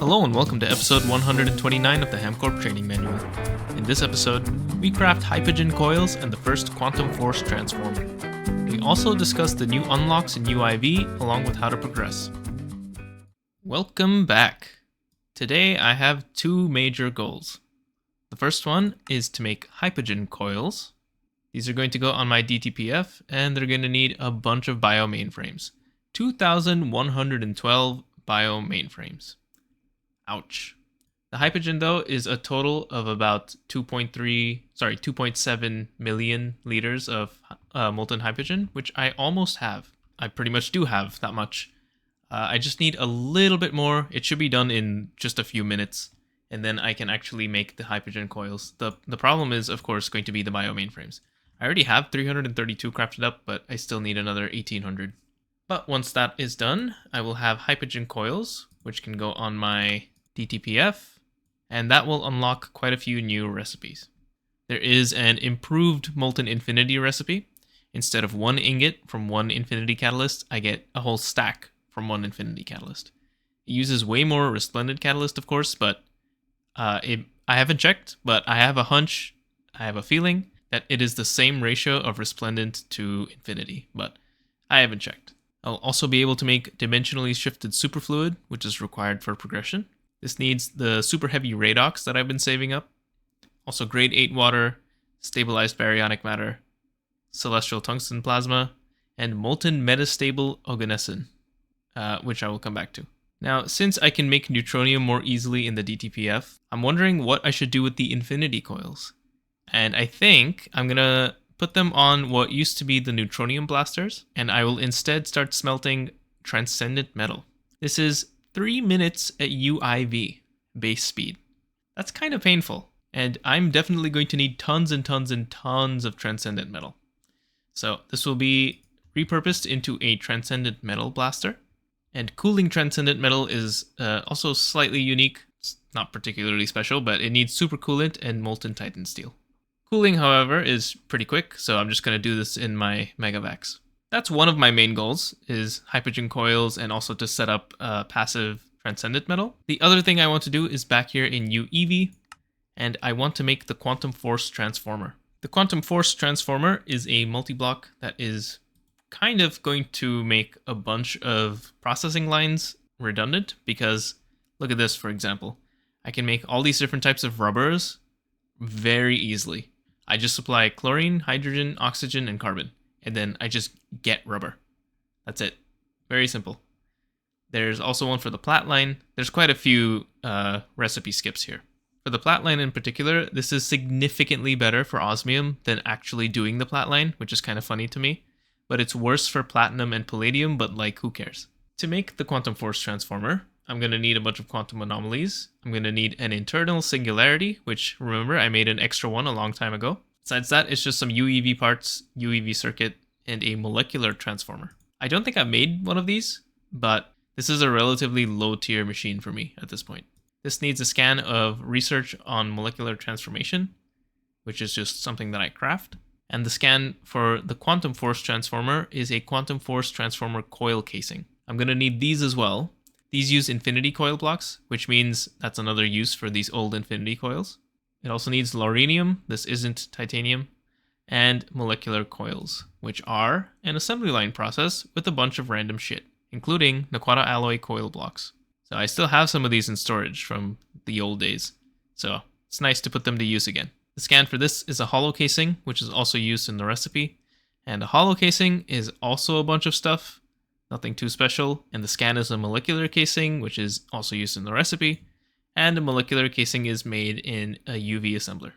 Hello and welcome to episode 129 of the HamCorp Training Manual. In this episode, we craft Hypogen coils and the first quantum force transformer. We also discuss the new unlocks in UIV along with how to progress. Welcome back. Today I have two major goals. The first one is to make Hypogen coils. These are going to go on my DTPF and they're going to need a bunch of bio mainframes. 2,112 bio mainframes. Ouch. The Hypogen though is a total of about 2.7 million liters of molten Hypogen, which I almost have. I pretty much do have that much. I just need a little bit more. It should be done in just a few minutes, and then I can actually make the Hypogen coils. The problem is, of course, going to be the bio mainframes. I already have 332 crafted up, but I still need another 1,800. But once that is done, I will have Hypogen coils, which can go on my DTPF, and that will unlock quite a few new recipes. There is an improved Molten Infinity recipe. Instead of one ingot from one Infinity Catalyst, I get a whole stack from one Infinity Catalyst. It uses way more Resplendent Catalyst, of course, but I haven't checked, but I have a hunch, I have a feeling that it is the same ratio of Resplendent to Infinity, but I haven't checked. I'll also be able to make dimensionally shifted superfluid, which is required for progression. This needs the super heavy Radox that I've been saving up. Also grade 8 water, stabilized baryonic matter, celestial tungsten plasma, and molten metastable oganesson, which I will come back to. Now, since I can make neutronium more easily in the DTPF, I'm wondering what I should do with the infinity coils. And I think I'm gonna put them on what used to be the neutronium blasters, and I will instead start smelting Transcendent Metal. This is 3 minutes at UIV base speed. That's kind of painful, and I'm definitely going to need tons and tons and tons of Transcendent Metal. So this will be repurposed into a Transcendent Metal blaster, and cooling Transcendent Metal is also slightly unique. It's not particularly special, but it needs supercoolant and molten Titan steel. Cooling, however, is pretty quick, so I'm just going to do this in my Megavacs. That's one of my main goals, is Hypogen coils and also to set up passive Transcendent Metal. The other thing I want to do is back here in UEV, and I want to make the Quantum Force Transformer. The Quantum Force Transformer is a multi-block that is kind of going to make a bunch of processing lines redundant, because look at this, for example. I can make all these different types of rubbers very easily. I just supply chlorine, hydrogen, oxygen, and carbon, and then I just get rubber. That's it. Very simple. There's also one for the plat line. There's quite a few recipe skips here. For the plat line in particular, this is significantly better for osmium than actually doing the plat line, which is kind of funny to me. But it's worse for platinum and palladium, but like, who cares? To make the quantum force transformer, I'm going to need a bunch of quantum anomalies. I'm going to need an internal singularity, which, remember, I made an extra one a long time ago. Besides that, it's just some UEV parts, UEV circuit, and a molecular transformer. I don't think I've made one of these, but this is a relatively low-tier machine for me at this point. This needs a scan of research on molecular transformation, which is just something that I craft. And the scan for the quantum force transformer is a quantum force transformer coil casing. I'm going to need these as well. These use infinity coil blocks, which means that's another use for these old infinity coils. It also needs lauranium, this isn't titanium, and molecular coils, which are an assembly line process with a bunch of random shit, including Naquata alloy coil blocks. So I still have some of these in storage from the old days, so it's nice to put them to use again. The scan for this is a hollow casing, which is also used in the recipe, and a hollow casing is also a bunch of stuff. Nothing too special, and the scan is a molecular casing, which is also used in the recipe, and a molecular casing is made in a UV assembler.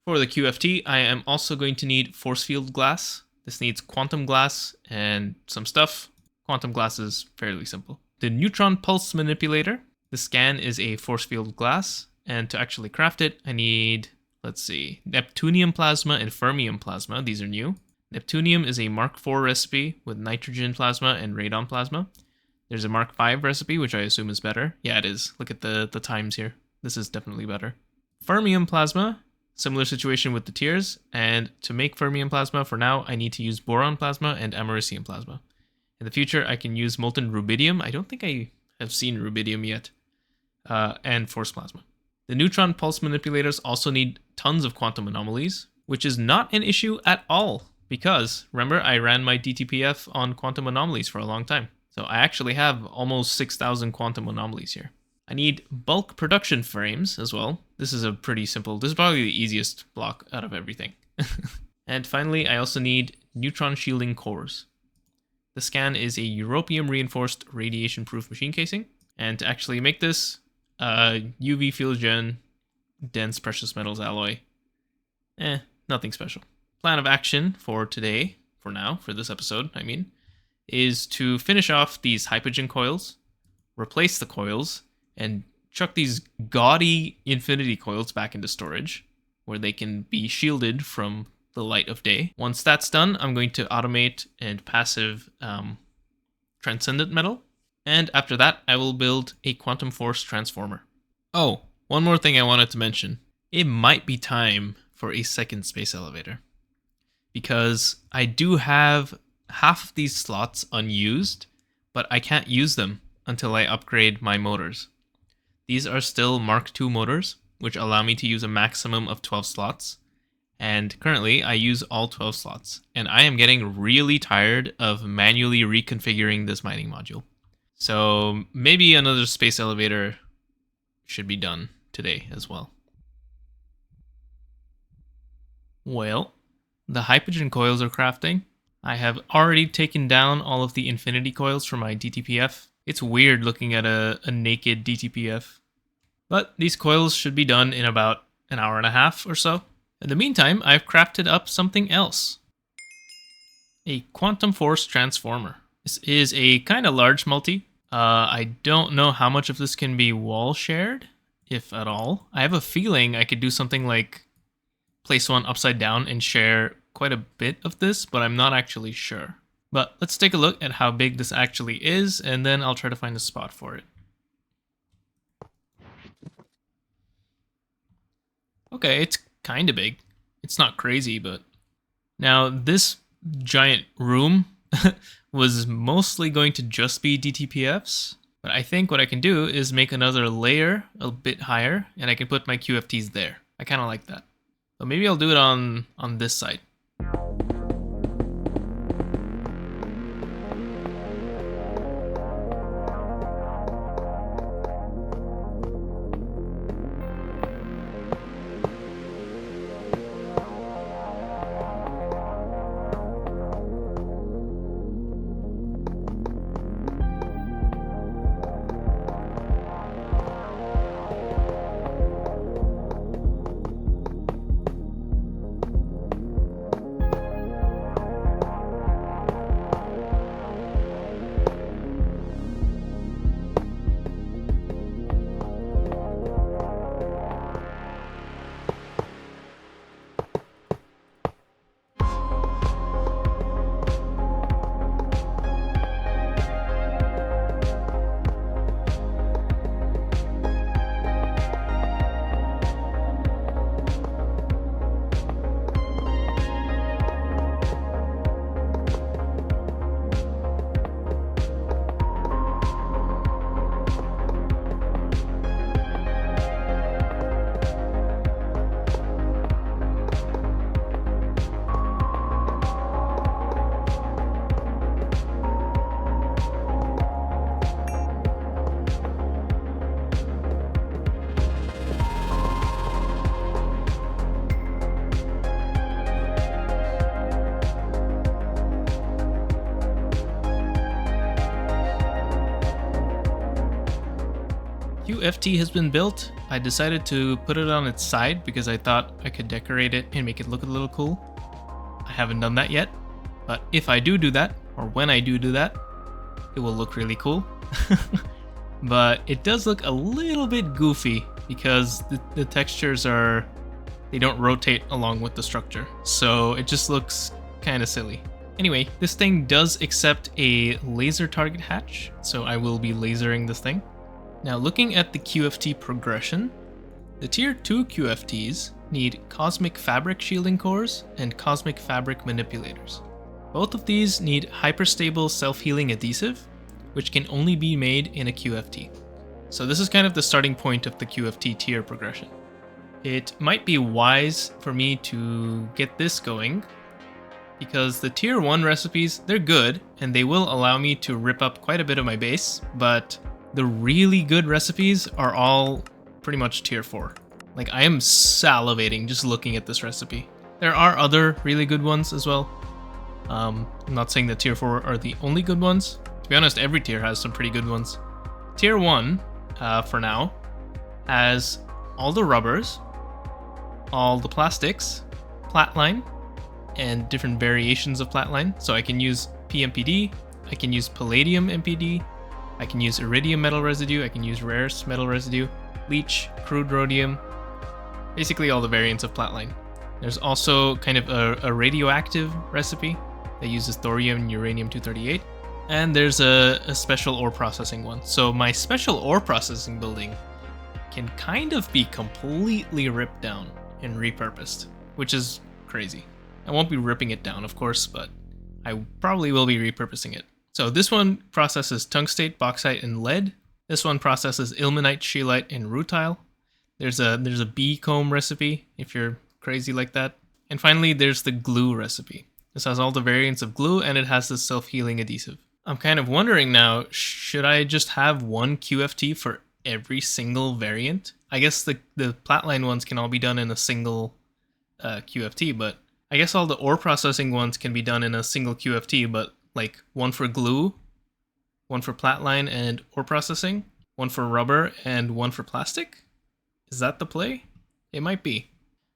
For the QFT, I am also going to need force field glass. This needs quantum glass and some stuff. Quantum glass is fairly simple. The neutron pulse manipulator. The scan is a force field glass, and to actually craft it, I need, let's see, Neptunium plasma and Fermium plasma. These are new. Neptunium is a Mark IV recipe with nitrogen plasma and radon plasma. There's a Mark V recipe, which I assume is better. Yeah, it is. Look at the times here. This is definitely better. Fermium plasma, similar situation with the tiers. And to make fermium plasma, for now, I need to use boron plasma and americium plasma. In the future, I can use molten rubidium. I don't think I have seen rubidium yet. and force plasma. The neutron pulse manipulators also need tons of quantum anomalies, which is not an issue at all because, remember, I ran my DTPF on quantum anomalies for a long time. So I actually have almost 6,000 quantum anomalies here. I need bulk production frames as well. This is this is probably the easiest block out of everything. And finally, I also need neutron shielding cores. The scan is a europium reinforced radiation proof machine casing. And to actually make this, UV Fusion dense precious metals alloy. Nothing special. Plan of action for today, for this episode, is to finish off these Hypogen coils, replace the coils, and chuck these gaudy infinity coils back into storage, where they can be shielded from the light of day. Once that's done, I'm going to automate and passive Transcendent Metal, and after that, I will build a quantum force transformer. Oh, one more thing I wanted to mention. It might be time for a second space elevator, because I do have half of these slots unused, but I can't use them until I upgrade my motors. These are still Mark II motors, which allow me to use a maximum of 12 slots. And currently, I use all 12 slots. And I am getting really tired of manually reconfiguring this mining module. So maybe another space elevator should be done today as well. Well, the Hypogen coils are crafting. I have already taken down all of the infinity coils for my DTPF. It's weird looking at a naked DTPF. But these coils should be done in about an hour and a half or so. In the meantime, I've crafted up something else. A quantum force transformer. This is a kind of large multi. I don't know how much of this can be wall shared, if at all. I have a feeling I could do something like place one upside down and share quite a bit of this, but I'm not actually sure. But let's take a look at how big this actually is, and then I'll try to find a spot for it. Okay, it's kind of big. It's not crazy, but... Now, this giant room was mostly going to just be DTPFs, but I think what I can do is make another layer a bit higher, and I can put my QFTs there. I kind of like that. So maybe I'll do it on this side. QFT has been built. I decided to put it on its side because I thought I could decorate it and make it look a little cool. I haven't done that yet, but if I do that, or when I do that, it will look really cool. But it does look a little bit goofy because the textures they don't rotate along with the structure. So it just looks kind of silly. Anyway, this thing does accept a laser target hatch, so I will be lasering this thing. Now looking at the QFT progression, the tier 2 QFTs need cosmic fabric shielding cores and cosmic fabric manipulators. Both of these need hyperstable self-healing adhesive, which can only be made in a QFT. So this is kind of the starting point of the QFT tier progression. It might be wise for me to get this going, because the tier 1 recipes, they're good, and they will allow me to rip up quite a bit of my base, but the really good recipes are all pretty much tier 4. Like, I am salivating just looking at this recipe. There are other really good ones as well. I'm not saying that tier 4 are the only good ones. To be honest, every tier has some pretty good ones. Tier 1, for now, has all the rubbers, all the plastics, platline, and different variations of platline. So I can use PMPD, I can use palladium MPD, I can use iridium metal residue, I can use rare metal residue, leech, crude rhodium, basically all the variants of platline. There's also kind of a radioactive recipe that uses thorium and uranium-238, and there's a special ore processing one. So my special ore processing building can kind of be completely ripped down and repurposed, which is crazy. I won't be ripping it down, of course, but I probably will be repurposing it. So this one processes tungstate, bauxite, and lead. This one processes ilmenite, scheelite, and rutile. There's a bee comb recipe, if you're crazy like that. And finally, there's the glue recipe. This has all the variants of glue, and it has this self-healing adhesive. I'm kind of wondering now, should I just have one QFT for every single variant? I guess the platline ones can all be done in a single QFT, but I guess all the ore processing ones can be done in a single QFT, but like one for glue, one for platline and ore processing, one for rubber, and one for plastic? Is that the play? It might be.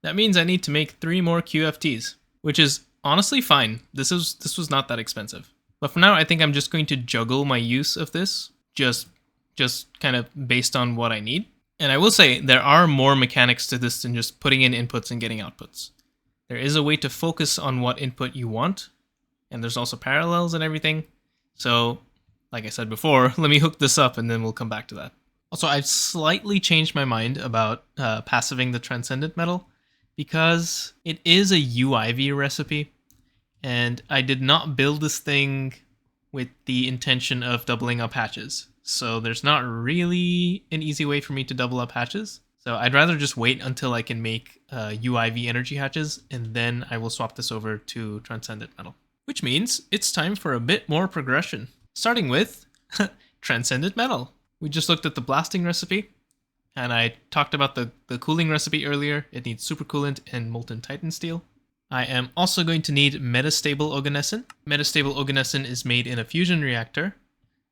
That means I need to make 3 more QFTs, which is honestly fine. This was not that expensive. But for now, I think I'm just going to juggle my use of this, just kind of based on what I need. And I will say, there are more mechanics to this than just putting in inputs and getting outputs. There is a way to focus on what input you want, and there's also parallels and everything. So, like I said before, let me hook this up and then we'll come back to that. Also, I've slightly changed my mind about passiving the Transcendent Metal, because it is a UIV recipe, and I did not build this thing with the intention of doubling up hatches. So there's not really an easy way for me to double up hatches. So I'd rather just wait until I can make UIV energy hatches, and then I will swap this over to Transcendent Metal. Which means it's time for a bit more progression. Starting with Transcendent Metal. We just looked at the blasting recipe, and I talked about the cooling recipe earlier. It needs supercoolant and molten titan steel. I am also going to need metastable oganesson. Metastable oganesson is made in a fusion reactor.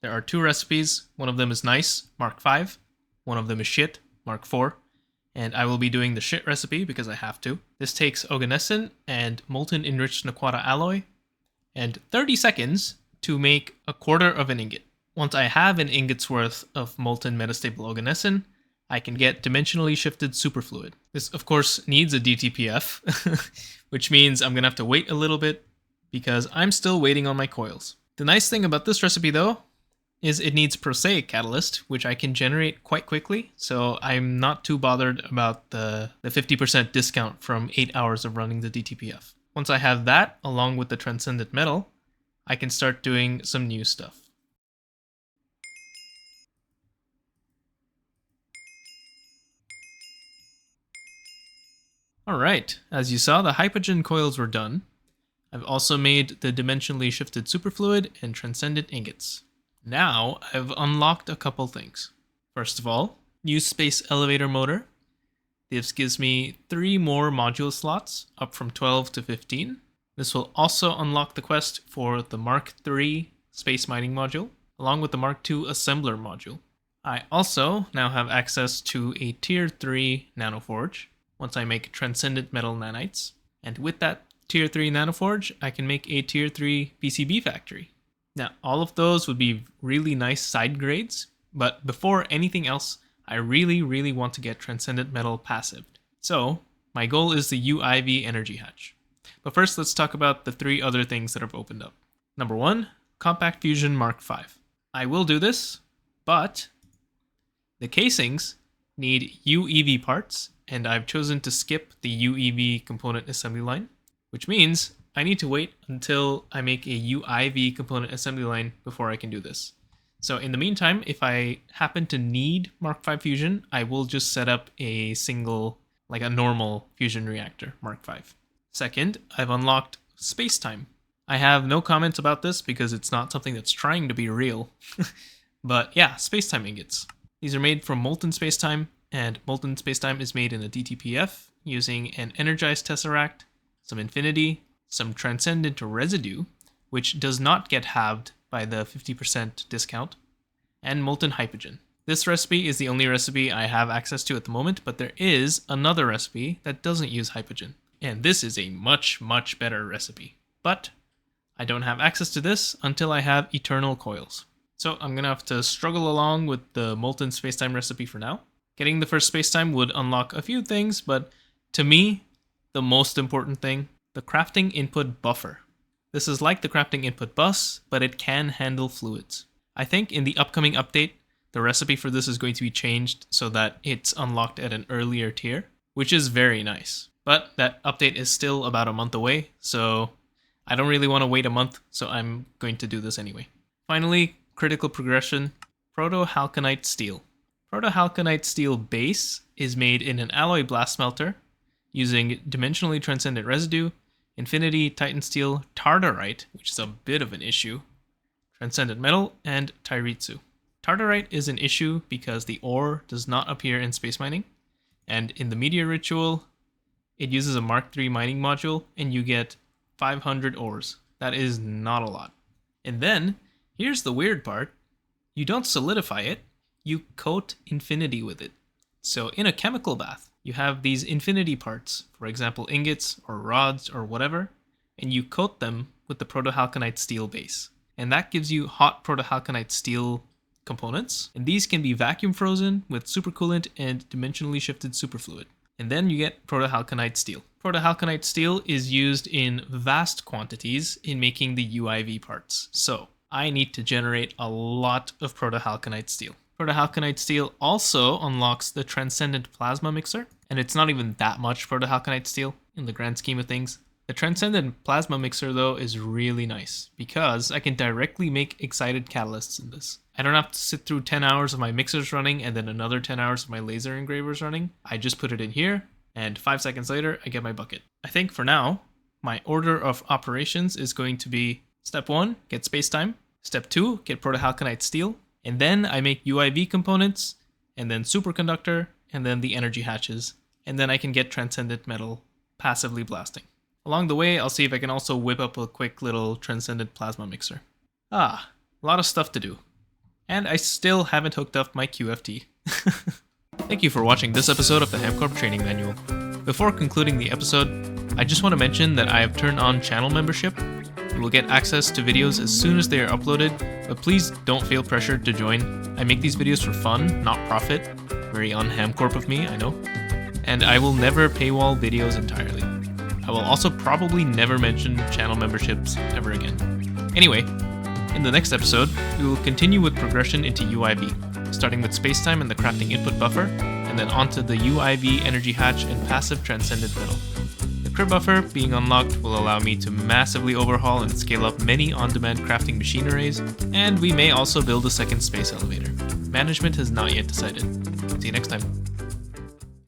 There are 2 recipes. One of them is nice, Mark 5. One of them is shit, Mark 4. And I will be doing the shit recipe because I have to. This takes oganesson and molten enriched Naquata alloy, and 30 seconds to make a quarter of an ingot. Once I have an ingot's worth of molten metastable oganesson, I can get dimensionally shifted superfluid. This, of course, needs a DTPF, which means I'm going to have to wait a little bit because I'm still waiting on my coils. The nice thing about this recipe, though, is it needs prosaic catalyst, which I can generate quite quickly, so I'm not too bothered about the 50% discount from 8 hours of running the DTPF. Once I have that, along with the Transcendent Metal, I can start doing some new stuff. Alright, as you saw, the Hypogen coils were done. I've also made the dimensionally shifted superfluid and transcendent ingots. Now, I've unlocked a couple things. First of all, new space elevator motor. This gives me 3 more module slots, up from 12 to 15. This will also unlock the quest for the Mark III space mining module, along with the Mark II assembler module. I also now have access to a Tier 3 nanoforge, once I make Transcendent Metal nanites. And with that Tier 3 nanoforge, I can make a Tier 3 PCB factory. Now, all of those would be really nice side grades, but before anything else, I really want to get Transcendent Metal passived. So, my goal is the UIV energy hatch. But first, let's talk about the 3 other things that have opened up. Number 1, Compact Fusion Mark V. I will do this, but the casings need UEV parts, and I've chosen to skip the UEV component assembly line, which means I need to wait until I make a UIV component assembly line before I can do this. So in the meantime, if I happen to need Mark V fusion, I will just set up a single, like a normal fusion reactor, Mark V. Second, I've unlocked spacetime. I have no comments about this because it's not something that's trying to be real. But yeah, spacetime ingots. These are made from molten spacetime, and molten spacetime is made in a DTPF using an energized tesseract, some infinity, some transcendent residue, which does not get halved by the 50% discount, and molten hypogen. This recipe is the only recipe I have access to at the moment, but there is another recipe that doesn't use hypogen. And this is a much, much better recipe. But I don't have access to this until I have eternal coils. So I'm gonna have to struggle along with the molten spacetime recipe for now. Getting the first spacetime would unlock a few things, but to me, the most important thing, the crafting input buffer. This is like the crafting input bus, but it can handle fluids. I think in the upcoming update, the recipe for this is going to be changed so that it's unlocked at an earlier tier, which is very nice. But that update is still about a month away, so I don't really want to wait a month, so I'm going to do this anyway. Finally, critical progression, proto-halconite steel. Proto-halconite steel base is made in an alloy blast smelter using dimensionally transcendent residue, infinity, titan steel, tartarite, which is a bit of an issue, transcendent metal, and tyritsu. Tartarite is an issue because the ore does not appear in space mining, and in the meteor ritual, it uses a Mark III mining module, and you get 500 ores. That is not a lot. And then, here's the weird part. You don't solidify it, you coat infinity with it. So in a chemical bath, you have these infinity parts, for example ingots or rods or whatever, and you coat them with the proto-halconite steel base. And that gives you hot proto-halconite steel components, and these can be vacuum frozen with supercoolant and dimensionally shifted superfluid. And then you get proto-halconite steel. Proto-halconite steel is used in vast quantities in making the UIV parts. So I need to generate a lot of proto-halconite steel. Proto-halconite steel also unlocks the Transcendent Plasma Mixer, and it's not even that much proto-halconite steel in the grand scheme of things. The Transcendent Plasma Mixer, though, is really nice because I can directly make excited catalysts in this. I don't have to sit through 10 hours of my mixers running and then another 10 hours of my laser engravers running. I just put it in here, and 5 seconds later, I get my bucket. I think for now, my order of operations is going to be step 1, get spacetime. Step 2, get proto-halconite steel. And then I make UIV components, and then superconductor, and then the energy hatches. And then I can get transcendent metal passively blasting. Along the way, I'll see if I can also whip up a quick little transcendent plasma mixer. A lot of stuff to do. And I still haven't hooked up my QFT. Thank you for watching this episode of the HamCorp Training Manual. Before concluding the episode, I just want to mention that I have turned on channel membership. You will get access to videos as soon as they are uploaded, but please don't feel pressured to join. I make these videos for fun, not profit. Very un-HamCorp of me, I know. And I will never paywall videos entirely. I will also probably never mention channel memberships ever again. Anyway, in the next episode, we will continue with progression into UIV, starting with spacetime and the crafting input buffer, and then onto the UIV energy hatch and passive transcendent metal. The crib buffer being unlocked will allow me to massively overhaul and scale up many on-demand crafting machine arrays, and we may also build a second space elevator. Management has not yet decided. See you next time.